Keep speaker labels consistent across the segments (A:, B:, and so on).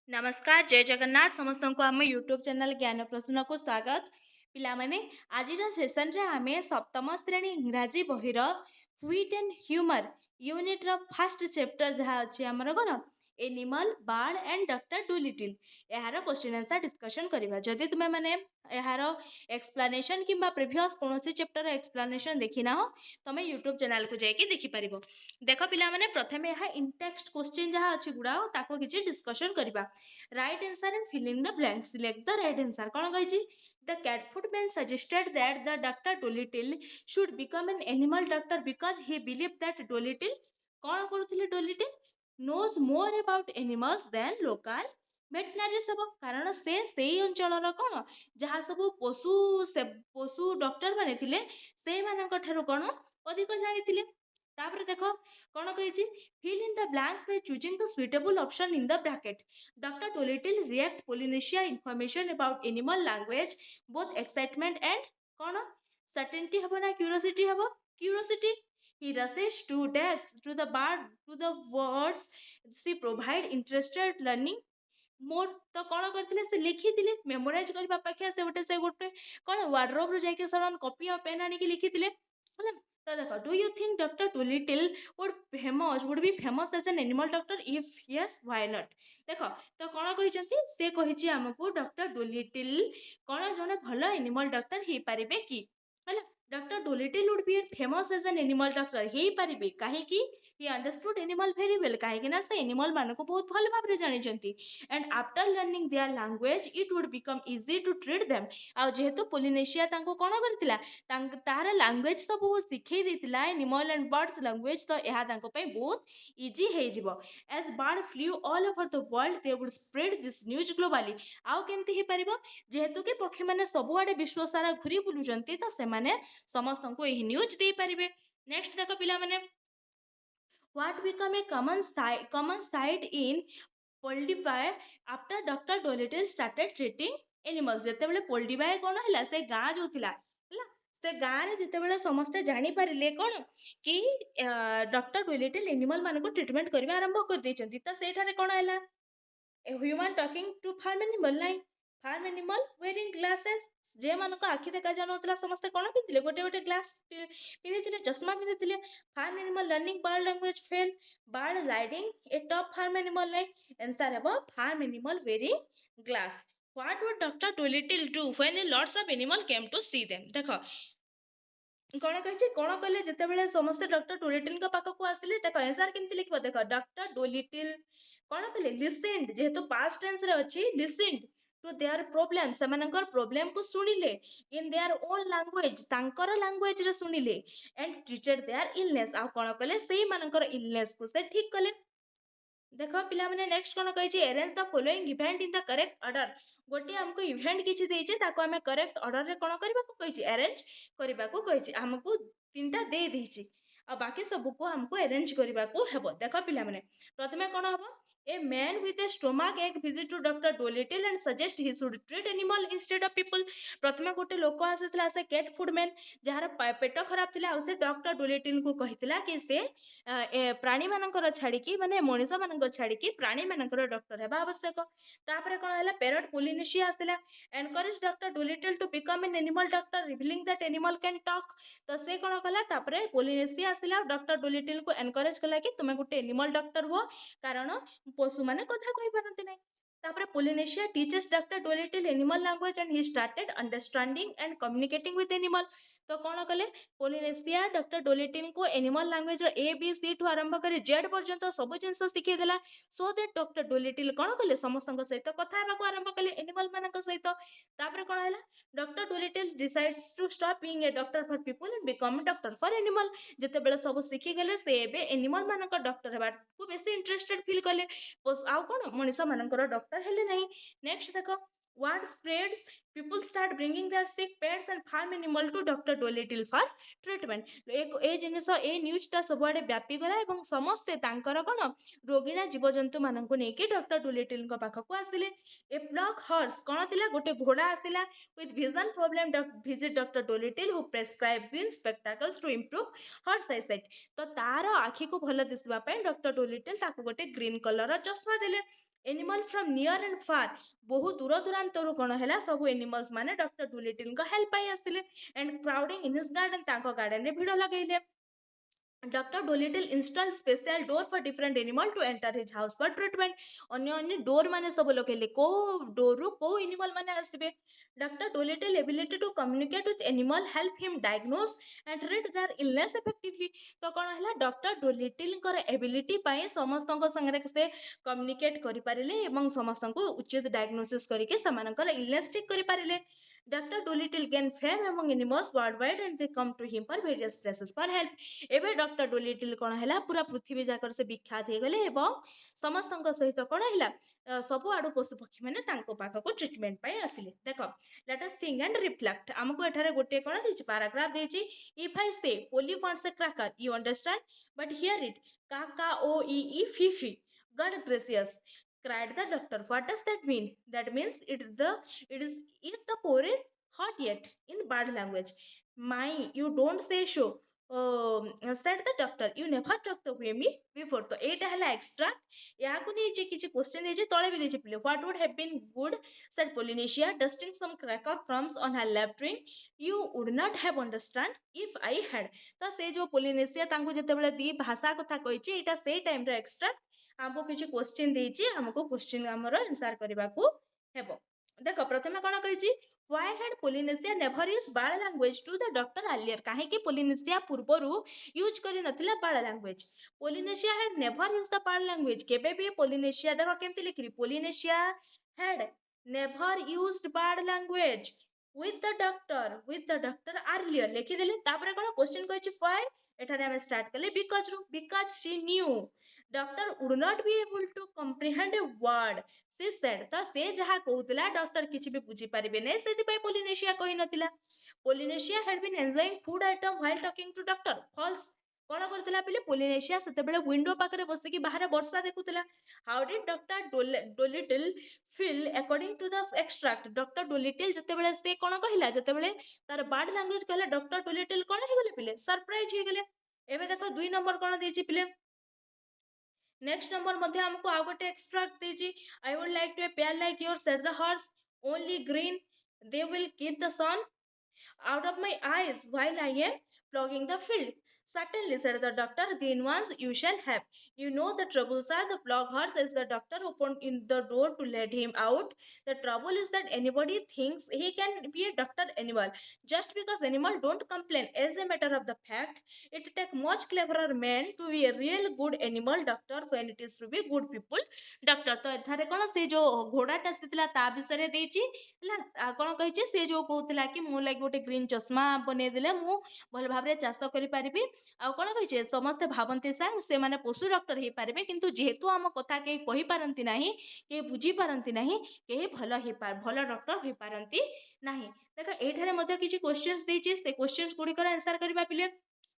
A: नमस्कार जय जगन्नाथ समस्त को आम यूट्यूब चैनल ज्ञान प्रसून को स्वागत पिलामाने आज सेसन रे आमे सप्तम श्रेणी इंग्राजी बहिर व्हिट एंड ह्यूमर यूनिट रो फर्स्ट चैप्टर जहाँ अच्छी आमर कौन animal bird and doctor Dolittle यार क्वेश्चन आंसर डिस्कशन करबा जदि तुमे माने यार एक्सप्लेनेशन किंबा प्रीवियस कौन चैप्टर एक्सप्लेनेशन देखी ना हो तुम यूट्यूब चैनल को जाके देखि परिबो। देख पिला माने प्रथमे यहाँ इनटेक्स्ट क्वेश्चन जहाँ अच्छी गुड़ा ताको किछि डिस्कशन करबा। Right answer and fill in the blank select the right answer कौन कही The cat footman suggested that the Dr. Dolittle should become an animal doctor because he believed that Dolittle कौन करुଥିଲେ Dolittle knows more about animals than local veterinary सब कारण से अंचल कौन जहाँ सब पशु डॉक्टर माने थिले से मानक ठारू कौन अधिक जानी तापर देख कौन कही fill in the blanks by choosing the suitable option in the bracket. Dr. Dolittle react Polynesia information about animal language both excitement and कौन certainty हबो ना curiosity हबो curiosity. He rushes to decks to the bird to the words she provide interested learning मोर तो कौन करते से लिखी memorise करने अपेक्षा से गोटे कौन वार्डरोब रु जाके कॉपी और पेन आनिक लिखी तो देख do you think doctor Dolittle would be famous as an animal doctor if yes why not देख तो कौन कहते से कही आमको डॉक्टर डुलिटिल कौन जड़े भल एनिमल डॉक्टर हो पारे कि doctor Dolittle would be famous as an animal doctor हो पारे कहीं he understood animal very well कहीं ना से एनिमल मान को बहुत भल भाव जानी and after learning their language it would become easy to treat them आ जेहेतु पोलिनेशिया कौन करथिला तार लैंग्वेज सब शिखई देथिला एनिमल एंड बर्ड्स लैंग्वेज तो यह बहुत इजी हो जिवो as bird flew all over the world they would spread this news globally आउ केमती हो पारिबो जेहेतु कि पक्षी मैंने सबुआडे विश्व सारा घूरी बुलुचंती तो से समस्त को यही न्यूज दे पारिबे। नेक्स्ट देख पिला माने what become a common sight in Poldivai after Dr. Dolittle started treating animals जेतेबेले पोल्डिवाय कौन है से गाँ जो थिला से गाँव में जितेबाला समस्ते जानी पारे कौन कि डॉक्टर डोलिटिल एनिमल मान को ट्रीटमेंट करने आरंभ कर देइचंती तो सेठारे कौन है human talking to farm animal नाइ फार्म एनिमल वेयरिंग ग्लासेस जे मानक आखि देखा जाना समस्ते कौन पिंधे गोटे गोटे ग्लास पिंधि चश्मा पिंधि farm animal learning bird language fail bird riding a top farm animal like answer है farm animal wearing glass what would doctor Dolittle do when a lots of animal came to see them देख कौन कही कौन कहले जितेबाला समस्ते doctor डोलिटिल पाखक आसिले देख answer केमती लिख देख डॉक्टर डोलिटिल कौन कले लिसेंड जेहेतु पास्ट टेंस रे अछि लिसेंड टू देयर प्रॉब्लम से प्रॉब्लम को सुनिले इन देयर ओन लैंग्वेज तांकर लैंग्वेज रे सुनिले एंड ट्रीटेड देयर इलनेस आ कौन कले से मानकर इलनेस को से ठीक कले देख पिला माने नेक्स्ट कौन कही arrange the following event in the correct order गोटे आमको इवेंट किछि देइछे ताको आमे करेक्ट ऑर्डर रे कौन करबा को कहिछि अरेंज करबा को कहिछि हमको तीनटा दे देइछि आ बाकी सब को हमको अरेंज करबा को हेबो देख पिला माने प्रथमे कौन हबो A man with a stomach ache visit to Dr. Dolittle and suggest he should treat animal instead of people. प्रथमे गोटे लोक आसीथिला से कैट फूडमैन जार पेट खराब थिला आ से डॉक्टर डोलिटिल को कहिथिला कि से प्राणी मानकर छाड़ी माने मनीष मानकर छाड़ी प्राणी मानकर डॉक्टर हेबा आवश्यक तापर कोन हला पैरट पोलिनेशिया आसिला encourage doctor Dolittle to become an animal doctor revealing that animal can talk तो से कोन कला तापर पोलिनेशिया आसिला डॉक्टर डोलिटिल को एनकरेज कला कि तुमे गोटे एनिमल डॉक्टर हो कारण पशु मैंने कथा कही पारती ना तापर Polynesia teachers doctor Dolittle animal language and he started understanding and communicating with animal तो कौन कले पोलिनेशिया डॉक्टर डोलिटिल को animal language A B C ठू आरंभ कर जेड पर्यंत सब जिन शिखेदेला सो दैट डॉक्टर डोलिटिल कौन कले समस्त सहित कथा आरंभ कले एनिमल मान सहित तापर कौन है doctor Dolittle decides to stop being a doctor for people and become doctor for animal जितेबाला सब शिखिगले से एनिमल मान डॉक्टर होगा बेसी इंटरेस्टेड फील कले आउ कौन मनीष मानकर डॉक्टर हेले नहीं नेक्स्ट देख what spreads people start bringing their sick pets and farm animal to Dr. Dolittle for treatment ए जिनिस ए न्यूज टा सबुआडे व्यापी गला एवं समस्ते तांकर कौन रोगिणा जीवजंतु मानक नहीं डॉक्टर डोलिटिल पाखक आसिले ए फ्लॉक हॉर्स कौन थिला गोटे घोड़ा आसिला with vision problem visit Dr. Dolittle who prescribed green spectacles to improve horse eyesight तो तार आखि को भल दिसबा पय डॉक्टर डोलिटिल ताको गोटे ग्रीन कलर चश्मा देले animal from near and far बहुत दूर दूरांतर कौन है सब एनिमल्स माने डॉक्टर डुलिटिल हेल्प पाई आसते and crowding in his garden garden रे भिड़ लगेले doctor Dolittle install special door for different animal to enter his house for treatment अन्य अन्य डोर माने सब लगे को डोर रु को एनिमल माने आसबे doctor Dolittle ability to communicate with animal help him diagnose and treat their illness effectively तो कौन है डॉक्टर डोलिटिल एबिलिटी पाई समस्त संगे से कम्युनिकेट करि पारिले एवं समस्त उचित डायग्नोसिस करके समानकर इलनेस ठीक करि पारिले doctor Dolittle gain fame among animals worldwide and they come to him for various places for help एबे डॉक्टर डोलिटिल कौन है पूरा पृथ्वी जाकर से विख्यात हो गले एवं समस्त सहित कौन है सब आड़ पशु पक्षी मैंने पाखक ट्रिटमेंट पाई आसिले देख let us think and reflect आमको एठारे गोटे कौन देछि पैराग्राफ देछि if I say Polly wants a cracker you understand but hear it का का ओ ई फी God gracious cried the doctor. What does that mean? That means it is the poet hot yet in bad language. My, you don't say so. Said the doctor. You never talked to me before. तो एटा है extract. यहाँ को नहीं किसी question नहीं तले भी नहीं पिले. What would have been good? Said Polynesia, dusting some cracker crumbs on her lap drink. You would not have understand if I had. तो से जो Polynesia तांको जिते बड़े दी भाषा को था कोई ची इटा से टाइम रे extract. आमको किसी क्वेश्चन देछि हमको क्वेश्चन हमर आंसर करबा को हेबो देखो प्रथम कोन कहिछि why had Polynesia never use bad language to the doctor earlier काहे कि पोलिनेशिया पूर्वरु यूज करि नथिला bad language Polynesia had never use the bad language केबे भी पोलिनेशिया देखो केमति लिखि Polynesia had never used bad language with the doctor earlier लिखि देले तापर कोन क्वेश्चन कहिछि व्हाई एठारे हम स्टार्ट कले because she knew doctor would not be able to comprehend a word she said तो से जहा कहूतला डॉक्टर किछि भी बुझी पारिबे नै सेति पय पोलिनेशिया कहि नथिला Polynesia had been enjoying food item while talking to doctor फॉल्स कौन करथिला पिले पोलिनेशिया सेते बेले विंडो पाखरे बसे कि बाहर वर्षा देखुथिला how did doctor Dolittle feel according to the extract doctor Dolittle जते बेले से कोन कहिला जते बेले तार बाड लैंग्वेज कहला डॉक्टर डोलिटिल कोन हे गेले पिले सरप्राइज हे गेले एबे देखो 2 नंबर कोन देछि पिले नेक्स्ट नंबर मध्य हमको आ गोटे एक्सट्रैक्ट देछि I would like to pair like your said the horse only green they will keep the sun out of my eyes while I am ploughing the field. Certainly, said the doctor, green ones you shall have. You know the troubles are the plough horse as the doctor opened in the door to let him out. The trouble is that anybody thinks he can be a doctor animal. Just because animal don't complain. As a matter of the fact, it take much cleverer man to be a real good animal doctor when it is to be good people doctor. तो एठारे कोन से जो घोड़ाटा सितला ता विषय देछि हला कोन कहिछि से जो कहउतला कि मो लागि गोटे ग्रीन चश्मा बने देले मु भल भाबरे चाष करि पारिबी आ कोन कहिछि समस्त भाबंती सर से माने पशु डॉक्टर हे पारिबे किंतु जेहेतु हम कथा के कहि पारंती नाही के बुझी पारंती नाही के भल डॉक्टर हे पारंती नाही देखो एठारे मध्ये किछि क्वेश्चंस देछि से क्वेश्चंस गुडी कर आंसर करबा पिले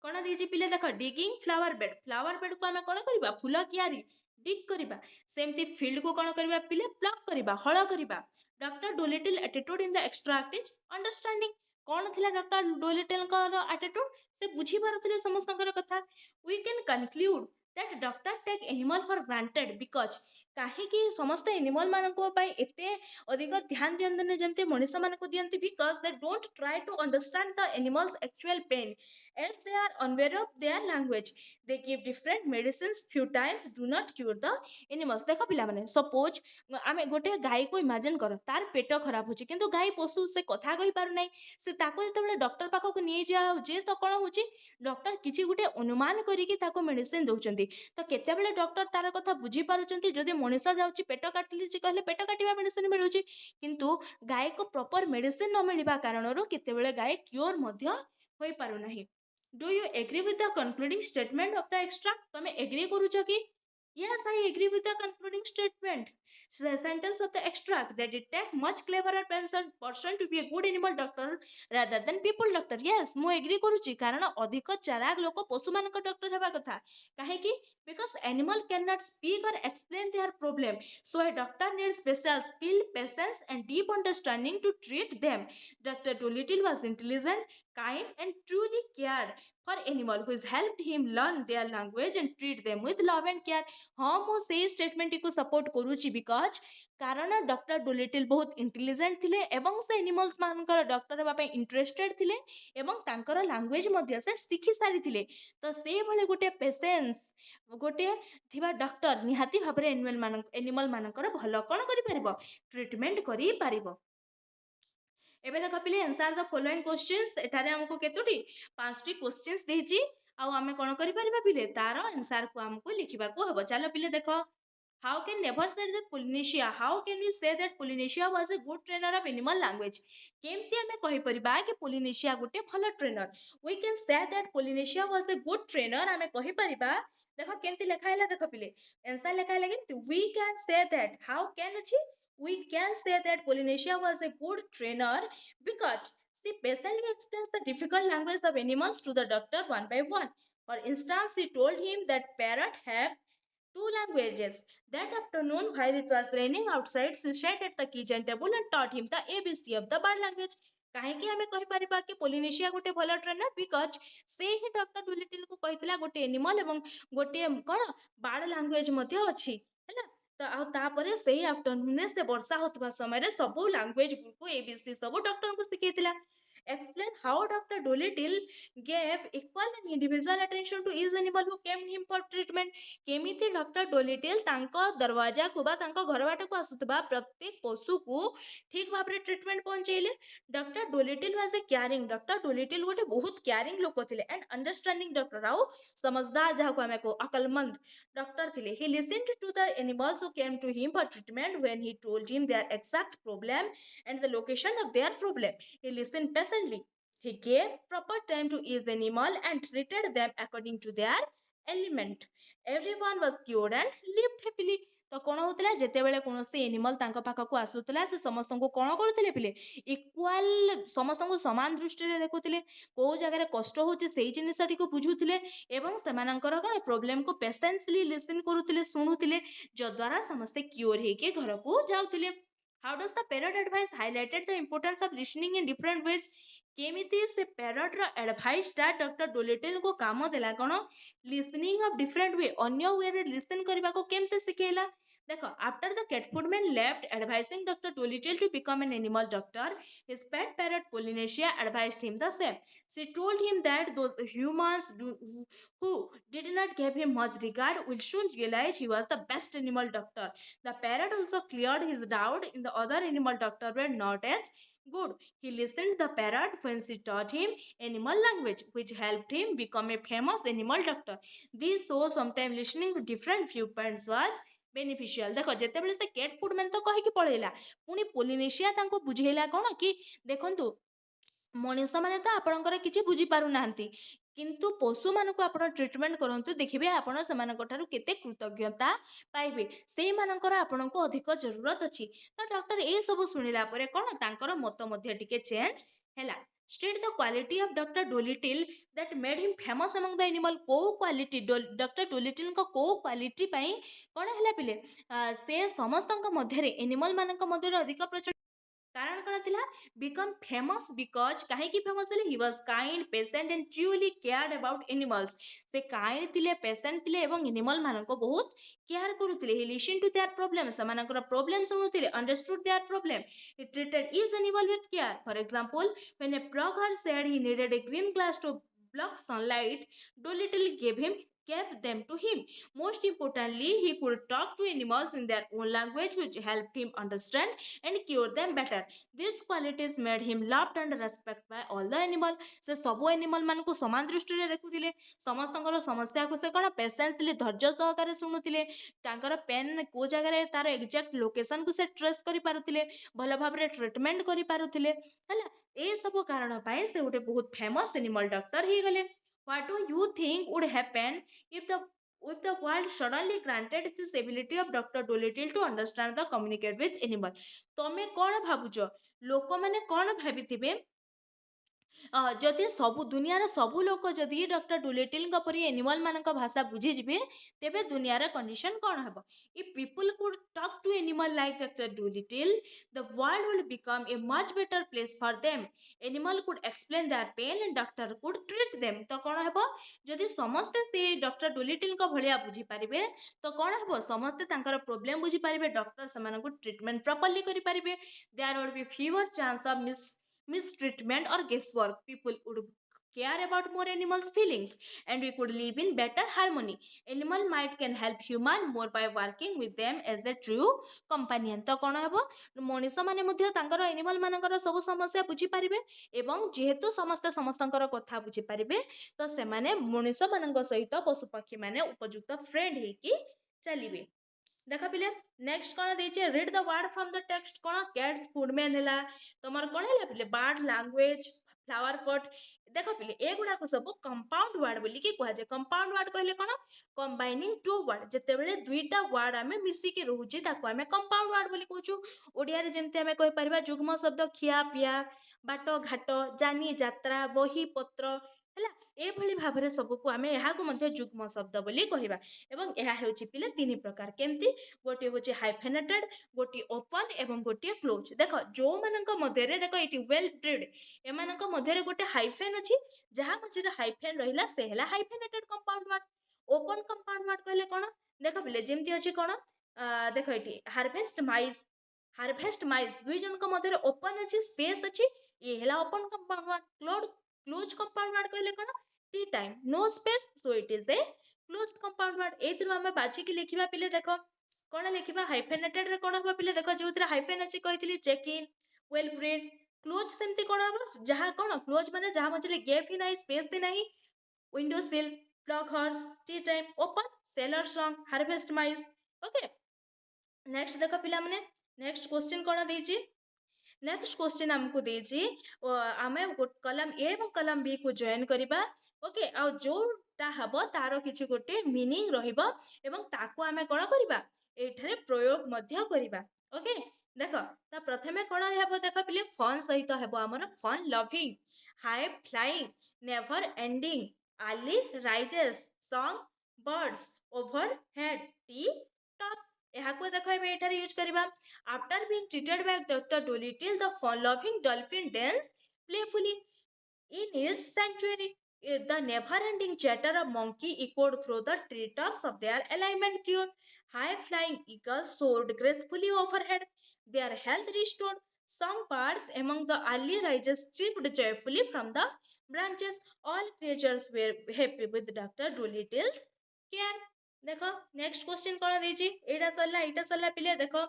A: कोन देछि पिले देखो डिगिंग फ्लावर बेड को हमें कोन करबा फूल कियारी डिग करबा सेमती फील्ड को कोन करबा पिले प्लग करबा हळ करबा doctor Dolittle attitude in the extract is understanding कौन थिला डॉक्टर डोलिटिल का एटीट्यूड से बुझी पारुथिले समस्तकर कथा we can conclude that doctor take animal for granted because काहेकि समस्त एनिमल मानको पई एते अधिक ध्यान दियंतने जेमते मनुष मानको दियंती because they don't try to understand the animals actual pain as they are unaware of their language they give different medicines few times do not cure the animals देखो पिला माने सपोज आमे गोटे गाय को इमेजिन करो तार पेट खराब होची किंतु गाय पशु से कथा कहि पारु नै से ताको जतबेले डॉक्टर पाखो को नहीं जा जे तो कोन होची डॉक्टर किछि गुटे अनुमान करी कि ताको मेडिसिन दउचंती तो केते बेले डॉक्टर तार कथा बुझी पारुचंती जदि मनुष्य जाउची पेट काटली जे कहले पेट काटिबा मेडिसिन मिलुची किंतु गाय को प्रॉपर मेडिसिन न मिलिबा कारणरो केते बेले गाय क्योर मध्य होई पारु नाही Do you agree with the concluding statement of the extract? तमे agree करूछ कि yes I agree with the concluding statement the sentence of the extract that it take much cleverer person to be a good animal doctor rather than people doctor yes मु agree करूची कारण अधिक चालाक लोक पशु मान doctor हेबा कथा काहे कि because animal cannot speak or explain their problem so a doctor needs special skill patience and deep understanding to treat them Dr. Dolittle was intelligent kind and truly cared for animal who has helped him learn their language and treat them with love and care हाँ मु से statement को support करूची because कारण doctor डोलिटिल बहुत intelligent थिले एवं से एनिमल्स मानकर डॉक्टर हेबा पई इंटरेस्टेड थिले एवं तांकर लैंग्वेज मध्ये से शिखि सारी थिले तो से भले गोटे पेशेंस गोटे थिबा डॉक्टर निहाती भाबरे एनिमल मानकर भलो कोन करि परबो ट्रीटमेंट करि परबो एबे देख पिले आंसर द फॉलोइंग क्वेश्चंस एठारे हमको केतोटी पांचटी क्वेश्चंस देछि आउ आमे कोन करि परबा पिले तार आंसर को हमको लिखिबा को हबो चलो पिले देखो how can never say that Polynesia how can we say that Polynesia was a good trainer of animal language केमती आमे कहि परिबा कि पोलिनेशिया गोटे भलो trainer we can say that Polynesia was a good trainer आमे कहि परिबा देखो केमती लेखा हैला देखो पिले आंसर लेखा हैला कि we can say that how can अछि we can say that Polynesia was a good trainer because she patiently explains the difficult language of animals to the doctor one by one. For instance, she told him that parrot have two languages. That afternoon, while it was raining outside, she sat at the kitchen table and taught him the ABC of the bird language. काहेकि आमे कहि परिबा कि Polynesia गोटे भलो trainer because से ही doctor Dolittle को कहितला गोटे animal एवं गोटे कोन बार्ड लैंग्वेज मध्ये अछि हैला तो आ तापरे सेही आफ्टरनून से वर्षा होतबा समय रे सब लैंग्वेज को एबीसी सब डॉक्टर को सिखैतिला explain how Dr. Dolittle gave equal and individual attention to each animal who came him for treatment. केमिति डॉक्टर डोलिटिल तांको दरवाजा को बा तांको घर बाट को आसुतबा प्रत्येक पशु को ठीक भाबरे ट्रीटमेंट पहुंचेले doctor Dolittle was a caring doctor Dolittle गोटे बहुत केयरिंग लोक थिले एंड अंडरस्टैंडिंग डॉक्टर आउ समझदार जाहा को हमें को अकलमंद डॉक्टर थिले he listened to the animals who came to him for treatment when he told him their exact problem and the location of their problem. He listened patiently. He gave proper time to each animal and treated them according to their element. Everyone was cured and lived happily. तो कौन होता जितेबाला कौन animal पाखक आसूला से समस्त को कौन करुले पिले equal समस्त को सामान दृष्टि देखुले कौ जगह कष्ट होचे से जिनसटी को बुझुले एवं सेमानंकर कौन प्रोब्लेम को पेशेंसली लिसन करुले शुणुले जद्वारा समस्ते क्योर होके घर को जाऊले How does the parrot advice highlighted the importance of listening in different ways? केमिति से पैरट रो एडवाइस टा डॉक्टर डोलिटिल को काम देला कोन लिसनिंग ऑफ डिफरेंट वे अन्य वे रे लिसन करबा को केमते सिखेला देखो after the cat food man left advising doctor Dolittle to become an animal doctor his pet parrot Polynesia advised him the same she told him that those humans who did not give him much regard will soon realize he was the best animal doctor. The parrot also cleared his doubt in the other animal doctor were not as good. He listened to the parrot when she taught him animal language, which helped him become a famous animal doctor. This shows sometimes listening to different viewpoints was beneficial. देखो जेतेबेले से cat food man तो कहिकी पळेला पुनी Polynesia तांको बुझेला कोन कि देखंतु मनीष मैंने तो आपणकर किसी बुझी पारु नांती किंतु पशु मानक आप ट्रिटमेंट करंतु देखिए आपण से केते कृतज्ञता पाइबे से मानकर आपण को अधिक जरूरत अच्छी तो डॉक्टर ये सब शुणिला कौन तांकर मत मध्य टिके चेंज हैला state the quality of doctor Dolittle that made him famous among the animal को क्वालिटी डॉक्टर डोलिटिल को क्वालिटी पई कौन हैला पिले से समस्त मध्य एनिमल मानक मध्य अधिक प्रचलित कारण कौन थिला बिकम फेमस बिकज कहीं famous he was kind patient and truly cared about animals से काइंड थिले पेशेंट थिले एवं एनिमल मानको बहुत केयर करुथिले he listen to their problem समानकर प्रॉब्लम सुनुथिले understood their problem he treated each animal with care for example when a plougher said he needed a green glass to block sunlight Dolittle gave them to him. Most importantly, he could talk to animals in their own language, which helped him understand and cure them better. These qualities made him loved and respected by all the animals. से सब animal मान को समान दृष्टि रे देखुथिले समस्तଙ୍କର समस्या को से कोन पेशेंसली धैर्य सहकारे सुनुथिले तांकर पेन को जगह रे तार एग्जैक्ट लोकेशन को से ट्रेस करि पारुथिले भलो भाबरे ट्रीटमेंट करि पारुथिले हला ए सब कारण पाए से गोटे बहुत फेमस एनिमल डॉक्टर ही गले What do you think would happen if the world suddenly granted this ability of Dr. Dolittle to understand the communicate with animal? तमे कौन भावुच लोक मैंने कौन भाविथिबे जदि सबु दुनियार सबु लोक जदि डॉक्टर डुलिटिल परी एनिमल मानक भाषा बुझीजिबे तेबे दुनियार कंडीशन कौन हबो if people could talk to animal like doctor Dolittle the world will become a much better place for them animal could explain their pain and doctor could treat them तो कौन हबो जदि समस्ते से डॉक्टर डुलिटिल भलिया बुझी पारिबे तो कौन हबो समस्ते तांकर प्रॉब्लम बुझी पारिबे डॉक्टर समानकु ट्रीटमेंट प्रॉपर्ली करि पारिबे there will be fewer chance of mistreatment or guesswork. People would care about more animals' feelings, and we could live in better harmony. Animal might can help human more by working with them as a true companion. तो कौन हेबो मनीष माने मध्य तांकर animal मानकर सब समस्या बुझी पारिबे एवं जेहेतु समस्त समस्तंकर कथा बुझी पारिबे तो सेमाने मनीष मानक सहित पशु पक्षी माने उपयुक्त फ्रेंड हेकी चलिबे देख पिले नेक्स्ट कौन देचे read the word from the text कौन कैट्स फूडमैन है तुम कौन है पिले बर्ड लैंग्वेज फ्लावर पॉट देख पिले एगुड़ा सब कंपाउंड वर्ड बोली कि कहुए कंपाउंड वर्ड कहले कौन कंबाइनिंग टू वर्ड जितेबले दुईटा वर्ड आम मिसिकी रोचे आम कंपाउंड वर्ड बोली कहूँ ओडिया रे जेमती आम कहीपर जुग्म शब्द खिया पिया बाट घाट जानी जात्रा बही पत्र है एभली भाव में सबको आम यहाँ जुग्म शब्द बोली कहवा एवं यह हूँ पिले तीन प्रकार केमती गोटे हूँ हाइफेनेटेड गोटे ओपन एवं गोटे क्लोज देख जो मान देख ये वेल ब्रिड एम मध्य गोटे हाइफेन अच्छी जहाँ मझे हाइफेन रहा से hyphenated compound word open compound word कहले कौन देख पिले जमती अच्छी कौन देख ये हार्वेस्ट माइस दुई जन मध्य ओपन अच्छी स्पेस अच्छी ये है open compound word close compound word कहले कौन tea time no space so it is a close compound word एथुरु आमे बाजिकी लिखिबा पिले देखो कौन लिखिबा हाइफेनेटेड रे कौन होबा पिले देखो जो हाइफेन अच्छी कही check in well bred close सेमती कौन हम जहाँ कौन क्लोज माने जहाँ मझे गैप ही ना स्पेस ही ना window sill plough horse tea time open sailor song harvest mice okay next देखो पिला माने नेक्स्ट क्वेश्चन कौन देछि नेक्स्ट क्वेश्चन आमको देछि आमे कलम ए और कलम बी को जॉइन करबा ओके आ जोटा हबो तार किछि गोटे मीनिंग रहिबो एवं ताको आमे कोन करबा एठारे प्रयोग मध्य करबा ओके देखो ता प्रथमे कोन हेबो देखो पिले फन सहित हेबो हमर fun loving high flying never ending early risers song birds overhead tree tops यहाँ देख एठार यूज करवा after being treated by doctor Dolittle the fun loving dolphin dance playfully in its sanctuary. The never-ending chatter of monkey echoed through the treetops of their alignment tune. High-flying eagles soared gracefully overhead, their health restored. Songbirds among the early risers chirped joyfully from the branches. All creatures were happy with Dr. Doolittle's care. देखो next question कौन देछि एटा सरला पिले देखो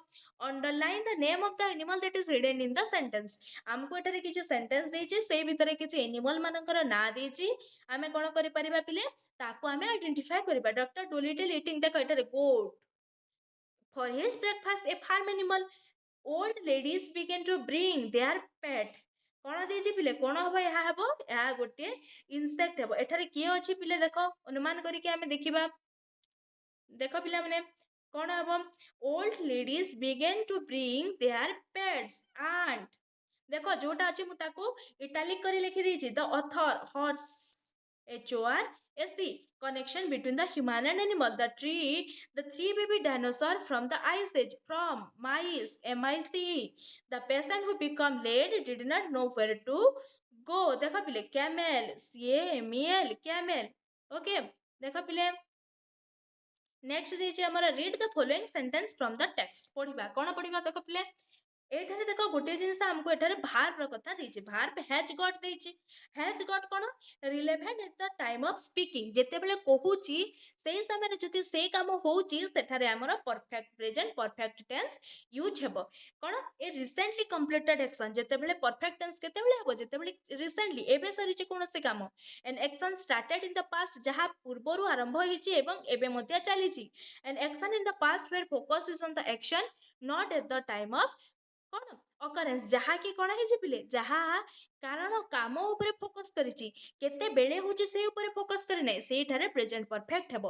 A: underline the name of the animal that is hidden in the sentence आमको एटारे किछि sentence देछि से भितरे किछि एनिमल मानकर ना देछि आमे कोन करि परिबा पिले ताको आमे आइडेंटिफाई करबा डॉक्टर डोलिटल ईटिंग देखो एटारे goat for his breakfast a farm animal old ladies begin to bring their pet कौन देछि पिले कौन हबो यहा हबो या गोटे इंसेक्ट हबो एठारे किए अछि पिले देखो अनुमान करि के आमे देखिबा देखो पिला माने कौन हम old ladies begin to bring their pets and देखो जोटा अच्छे मुझे इटालिक कर लिखी देछि the author horse HORSE connection between the human and animal the three baby dinosaur from the ice age from mice MICE the patient who become late did not know where to go देखो पिले camel CAMEL camel okay देखो पिले next देछि हमर read the following sentence from the text पढ़िबा कोन पढ़िबा देखो पिले एठारे देखो गोटे जिनस हमको एठारे भार्ब कथा देछि भार्ब हैज गॉट कोन relevant at the time of speaking जेते बेले कहूची सेही समय जति से काम होउची सेठारे हमर perfect present perfect tense use हेबो कोन ए रिसेंटली कंप्लीटेड एक्शन जेते बेले परफेक्ट टेंस केते बेले हेबो जेते बेले रिसेंटली एबे सरीची कोनोसी काम an action started in the past जहा पूर्वरु आरंभ होईची एवं एबे मध्य चलीची an action in the past where focus is on the action not at the time of कौन ଅକରେନ୍ସ ଯାହାକି କ'ଣ ହେଇଛି ପିଲେ, ଯାହା କାରଣ କାମ ଉପରେ ଫୋକସ୍ କରିଛି, କେତେବେଳେ ହେଉଛି ସେଇ ଉପରେ ଫୋକସ୍ କରି ନାହିଁ, ସେଇଠାରେ ପ୍ରେଜେଣ୍ଟ ପରଫେକ୍ଟ ହେବ।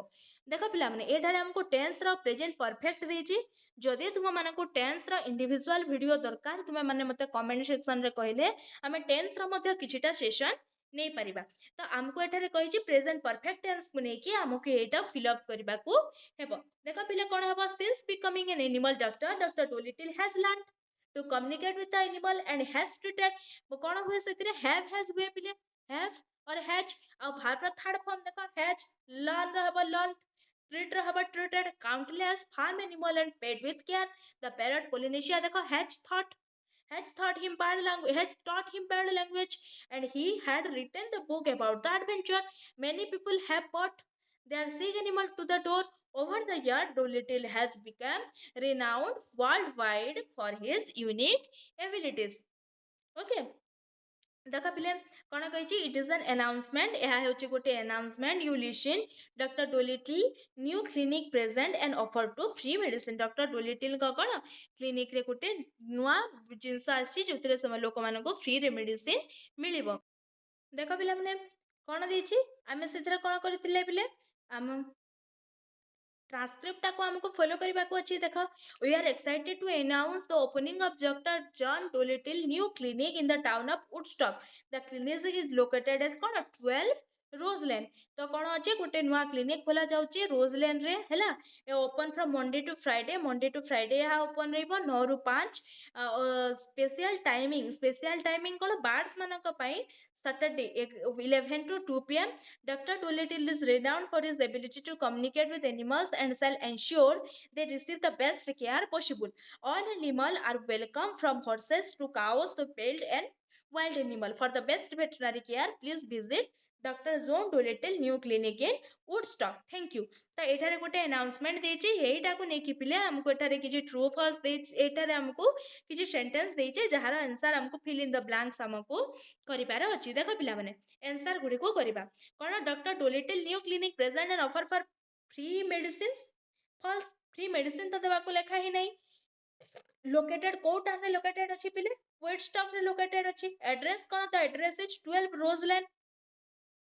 A: ଦେଖ ପିଲାମାନେ, ଏଠାରେ ଆମକୁ ଟେନ୍ସର ପ୍ରେଜେଣ୍ଟ ପରଫେକ୍ଟ ଦେଇଛି। ଯଦି ତୁମମାନଙ୍କୁ ଟେନ୍ସର ଇଣ୍ଡିଭିଜୁଆଲ ଭିଡ଼ିଓ ଦରକାର, ତୁମେମାନେ ମୋତେ କମେଣ୍ଟ ସେକ୍ସନରେ କହିଲେ ଆମେ ଟେନ୍ସର ମଧ୍ୟ କିଛିଟା ସେସନ୍ ନେଇପାରିବା। ତ ଆମକୁ ଏଠାରେ କହିଛି ପ୍ରେଜେଣ୍ଟ ପରଫେକ୍ଟ ଟେନ୍ସକୁ ନେଇକି ଆମକୁ ଏଇଟା ଫିଲ୍ଅପ୍ କରିବାକୁ ହେବ। ଦେଖ ପିଲା କ'ଣ ହେବ, since becoming an animal doctor, doctor Dolittle has learn to communicate with the animal and has treated कौन हुए से हैज हुए पिले, हैव और हैज और भार्ब रा थर्ड फॉर्म देखो हैज, लर्न रहबो लर्न, ट्रीट रहबो treated, countless farm animal and paid with care. The parrot Polynesia देखो has taught him bird language, has taught him bird language, and he had written the book about the adventure. Many people have bought their sea animal to the door. Over the year, Dolittle has become renowned worldwide for his unique abilities. Okay. देखा पिले कौन कही, it is an announcement, यह हूँ गोटे announcement. You listen, doctor Dolittle new clinic present and offer to free medicine. Doctor Dolittle कौन clinic रे गोटे नुआ जिनस आसी जो लोक मान फ्री रे मेडिसिन मिल। देख पिला मैंने कौन देछि, आमे से कौन करथिले पिले, आम ट्रांसक्रिप्ट को हमको फॉलो करने को अच्छी। देख, we are excited to announce the opening of doctor John Dolittle new clinic in the town of Woodstock. The clinic is located at कौन 12 रोजलैंड। तो कौन अच्छे गोटे नुआ क्लिनिक खोला जाउची रोजलैंड रे हैला। ए open from Monday to Friday यहाँ ओपन रहिबो 9 ରୁ 5। स्पेशल टाइमिंग कौन बार्ड्स मानक पई Saturday 11 to 2 p.m. Dr. Dolittle is renowned for his ability to communicate with animals and shall ensure they receive the best care possible. All animals are welcome from horses to cows to pet and wild animal. For the best veterinary care, please visit Dr. John Dolittle New Clinic in Woodstock. Thank you. तो एठारे गोटे announcement देछि, एटा को नेकी पिले हमको एठारे किछि ट्रू फॉल्स देछि, एठारे हमको किछि सेंटेंस देछि जहार आंसर हमको फिल इन द ब्लैंक्स हमको करिपार अछि। देखो पिला माने आंसर गुडी को करिबा कोन, doctor Dolittle new clinic present and offer for free medicines. फॉल्स, फ्री मेडिसिन तो देबा को लेखा ही नहीं। लोकेटेड को टाउन रे लोकेटेड अछि पिले, वुडस्टॉक रे लोकेटेड अछि। Address cone, the address is 12 रोजलैंड।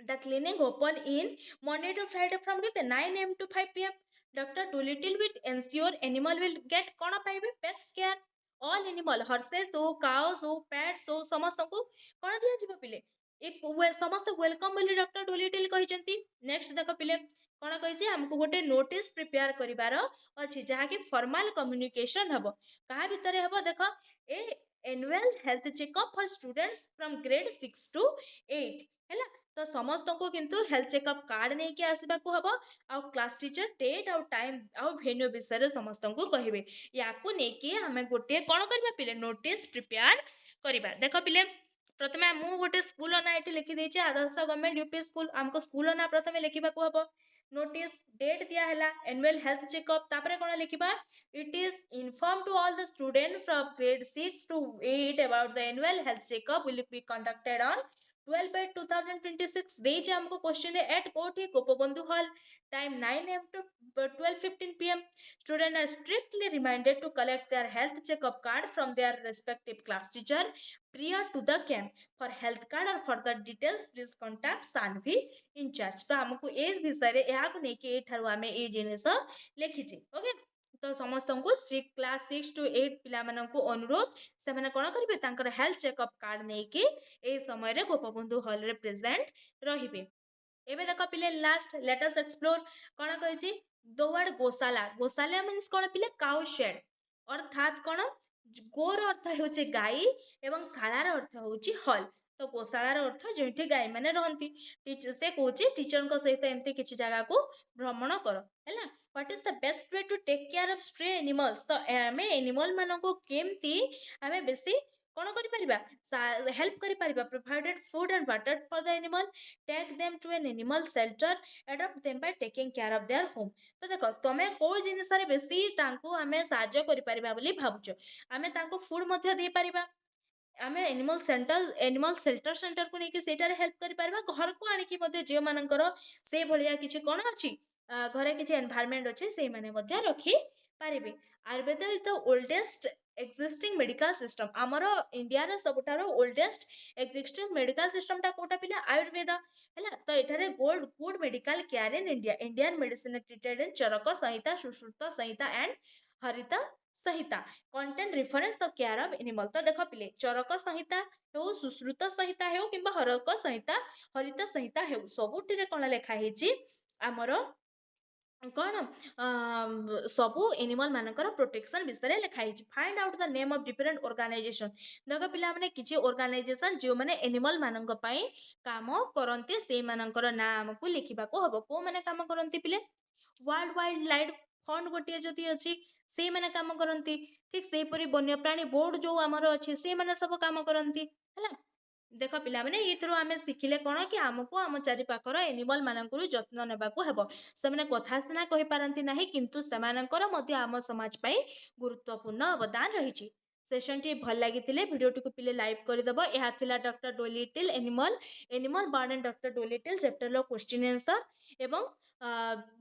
A: The clinic open in Monday to Friday from 9 a.m. to 5 p.m. Dr. Dolittle will ensure animal will get कौन पाइबे best care. All animal, horses हो, cows हो, pets हो, समस्त को कौन दिया जीव पिले एक समस्त वेलकम बोली डॉक्टर डोलिटिल कहिसंती। नेक्स्ट देखो पिले कौन कहिछि, हमको गोटे नोटिस प्रिपेयर करिवार अछि जहा कि फॉर्मल कम्युनिकेशन हबो। कहा भितरे हबो देखो, a annual health checkup for students from grade 6 to 8 हैला। तो समस्त को किंतु हेल्थ चेकअप कार्ड नहीं कि आसबा को हबो। आ क्लास टीचर डेट आउ टाइम आउ वेन्यू विषय समस्त को कहिबे। या को नहीं कि हमें गोटे कौन करबा पिले नोटिस प्रिपेयर करबा। देखो पिले प्रथमे मु गोटे स्कूल ना एटी लिखि देछि, आदर्श गवर्नमेंट यूपी स्कूल। हमको स्कूल ना प्रथमे लिखिबा को हबो। नोटिस डेट दिया हैला एनुअल हेल्थ चेकअप, तापरे कोन लिखिबा, it is inform to all the student from grade 6 to 8 about the annual health checkup will be conducted on 12/2026। देइछे हमको क्वेश्चन रे एट कोठी Gopabandhu hall, time 9 a.m. to 12:15 p.m. Students are strictly reminded to collect their health checkup card from their respective class teacher prior to the camp. For health card or further details, please contact Sanvi in charge। तो हमको as विषय रे या को नेकी ए ठारु हमें ए जिनिस लिखिछि। Okay, तो समस्त को क्लास 6 to 8 पिला मानन को अनुरोध से माने कोन करिवे तांकर हेल्थ चेकअप कार्ड नेकी ए समय रे गोपबंधु हॉल रे प्रेजेंट रहिबे। एबे देखो पिले लास्ट लेट अस एक्सप्लोर कोन कहिछि, the word goshala. Goshala means कोन पिले काउ शेड, अर्थात कोन गोर अर्थ होचे गाई एवं शालार अर्थ होची हॉल। तो गोशालार अर्थ जेठी गाई माने रहंती। टीचर से कहूची टीचर को सहित एमती किछि जगह को भ्रमण करो हैला। What is the best way to take care of stray animals. तो हमें एनिमल मानको केमती हमें बेसी कौन करिपरिबा हेल्प करिपरिबा। Provided food and water for the animal, take them to an animal shelter, adopt them by taking care of their home. तो देखो तमे को जिनिस रे बेसी तांको हमें साहाय्य करिपरिबा बोली भाबुचो। हमें तांको फूड मध्ये दे परिबा, आमे एनिमल शेल्टर सेंटर को लेके सेटारे हेल्प करि परबा। घर को आनी कि मध्ये जे मानकर से भलिया किछि कोन अछि घरे किछि एनवायरनमेंट अछि से माने मध्ये रखी पारिबे। Ayurveda is the oldest existing medical system आमर इंडिया सबुठार ओल्डेस्ट एक्जिस्टिंग मेडिकल सिस्टमटा कोटा पिला आयुर्वेद है तो ये gold good medical care in India Indian medicine treated in Charaka Samhita Sushruta Samhita and Harita Samhita content reference the care of animal तो देख पिले चरक संहिता हो सुश्रुत संहिता हो कि हरक संहिता हरित संहिता हो सबुठ कौन लिखाई आमर कौन सबू एनिमल मानकर प्रोटेक्शन विषय लिखाई find out the name of different organisation देख पिला माने किछि ऑर्गेनाइजेशन जो माने एनिमल मानक पई काम करते से मानकर नाम को लिखा हम को माने काम करते पिले वर्ल्ड वाइल्ड लाइफ फंड गोटे जदि अच्छी से माने काम करती ठीक से परी वन्यप्राणी बोर्ड जो आमर अच्छी से माने सब काम करती है देख पिला माने ये आम शिखिले कौन कि आमको आम चारि पाखर एनिमल मानक जत्न नेबाकू हेबो से कथा सिना कहि पारंती नाही किंतु सेमानंकर मध्य आम समाज पाई गुरुत्वपूर्ण अवदान रही सेशन टी भल लगी भिडियो टी को पिले लाइक करदेव यह थिला doctor Dolittle animal animal bird and doctor Dolittle chapter लो क्वेश्चन आंसर एवं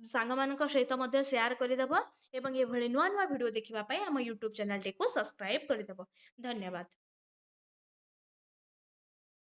A: सांग मानक सहित मध्य शेयर करदेव एवं ये भली नुआ नुआ वीडियो देखिबा पई हम यूट्यूब चैनल टी को सब्सक्राइब करदेव धन्यवाद।